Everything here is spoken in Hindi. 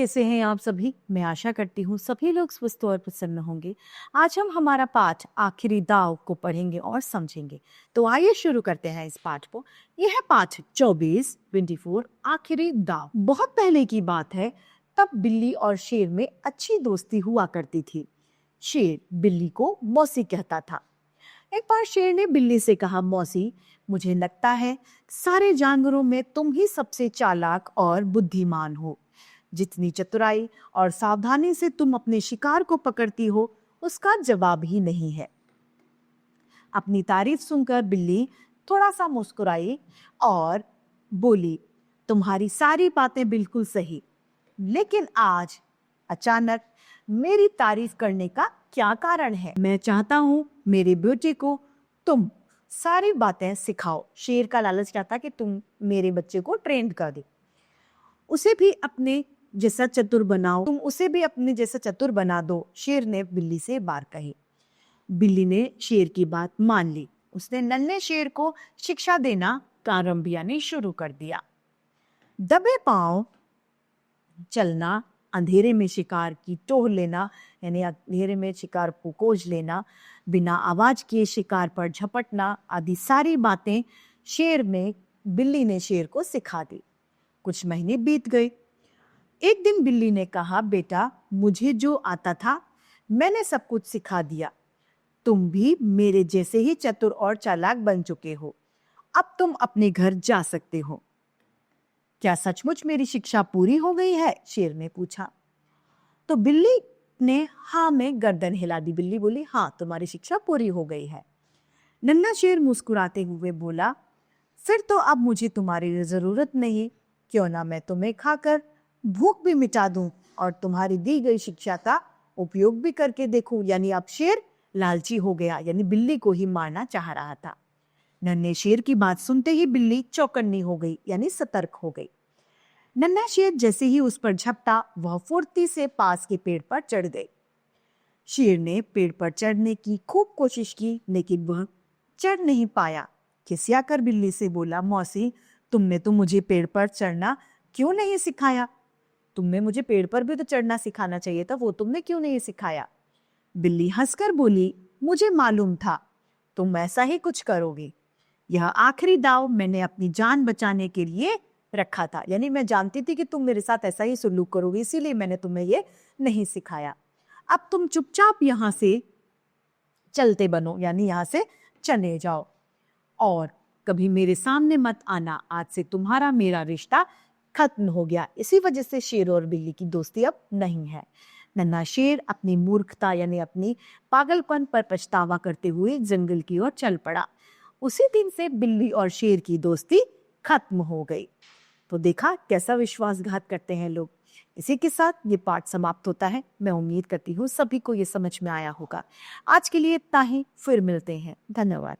कैसे हैं आप सभी? मैं आशा करती हूँ सभी लोग स्वस्थ और प्रसन्न होंगे। आज हम हमारा पाठ आखिरी दाव को पढ़ेंगे और समझेंगे। तो आइए शुरू करते हैं इस पाठ को। यह है पाठ 24 आखिरी दाव। बहुत पहले की बात है, तब बिल्ली और शेर में अच्छी दोस्ती हुआ करती थी। शेर बिल्ली को मौसी कहता था। एक बार शेर ने बिल्ली से कहा, मौसी, मुझे लगता है सारे जानवरों में तुम ही सबसे चालाक और बुद्धिमान हो। जितनी चतुराई और सावधानी से तुम अपने शिकार को पकड़ती हो, उसका जवाब ही नहीं है। अपनी तारीफ सुनकर बिल्ली थोड़ा सा मुस्कुराई और बोली, तुम्हारी सारी बातें बिल्कुल सही, लेकिन आज अचानक मेरी तारीफ करने का क्या कारण है? मैं चाहता हूं मेरे बेटे को तुम सारी बातें सिखाओ। शेर का लालच क्या था कि तुम मेरे बच्चे को ट्रेन कर दे, उसे भी अपने जैसा चतुर बनाओ, तुम उसे भी अपने जैसा चतुर बना दो। शेर ने बिल्ली से बात कही। बिल्ली ने शेर की बात मान ली। उसने नन्हे शेर को शिक्षा देना प्रारंभ यानी शुरू कर दिया। दबे पांव चलना, अंधेरे में शिकार की टोह लेना यानी अंधेरे में शिकार को खोज लेना, बिना आवाज किए शिकार पर झपटना आदि सारी बातें बिल्ली ने शेर को सिखा दी। कुछ महीने बीत गए। एक दिन बिल्ली ने कहा, बेटा, मुझे जो आता था मैंने सब कुछ सिखा दिया। तुम भी मेरे जैसे ही चतुर और चालाक बन चुके हो। अब तुम अपने घर जा सकते हो। क्या सचमुच मेरी शिक्षा पूरी हो गई है? शेर ने पूछा। तो बिल्ली ने हाँ में गर्दन हिला दी। बिल्ली बोली, हाँ, तुम्हारी शिक्षा पूरी हो गई है। नन्हा शेर मुस्कुराते हुए बोला, फिर तो अब मुझे तुम्हारी जरूरत नहीं। क्यों ना मैं तुम्हें खाकर भूख भी मिटा दूं और तुम्हारी दी गई शिक्षा का उपयोग भी करके देखूं। यानी अब शेर लालची हो गया, यानी बिल्ली को ही मारना चाह रहा था। नन्हे शेर की बात सुनते ही बिल्ली चौकन्नी हो गई, यानी सतर्क हो गई। नन्हा शेर जैसे ही उस पर झपटा, वह फुर्ती से पास के पेड़ पर चढ़ गई। शेर ने पेड़ पर चढ़ने की खूब कोशिश की, लेकिन वह चढ़ नहीं पाया। खिसियाकर बिल्ली से बोला, मौसी, तुमने तो मुझे पेड़ पर चढ़ना क्यों नहीं सिखाया? तुमने मुझे पेड़ पर भी तो चढ़ना सिखाना चाहिए था, वो तुमने क्यों नहीं सिखाया? बिल्ली हंसकर बोली, मुझे मालूम था तुम ऐसा ही कुछ करोगे। यह आखिरी दाव मैंने अपनी जान बचाने के लिए रखा था। यानी मैं जानती थी कि तुम मेरे साथ ऐसा ही सलूक करोगे, इसीलिए मैंने तुम्हें ये नहीं सिखाया। अब तुम चुपचाप यहां से चलते बनो, यानी यहां से चले जाओ और कभी मेरे सामने मत आना। आज से तुम्हारा मेरा रिश्ता खत्म हो गया। इसी वजह से शेर और बिल्ली की दोस्ती अब नहीं है। नन्हा शेर अपनी मूर्खता यानी अपनी पागलपन पर पछतावा करते हुए जंगल की ओर चल पड़ा। उसी दिन से बिल्ली और शेर की दोस्ती खत्म हो गई। तो देखा कैसा विश्वासघात करते हैं लोग। इसी के साथ ये पाठ समाप्त होता है। मैं उम्मीद करती हूँ सभी को ये समझ में आया होगा। आज के लिए इतना ही, फिर मिलते हैं। धन्यवाद।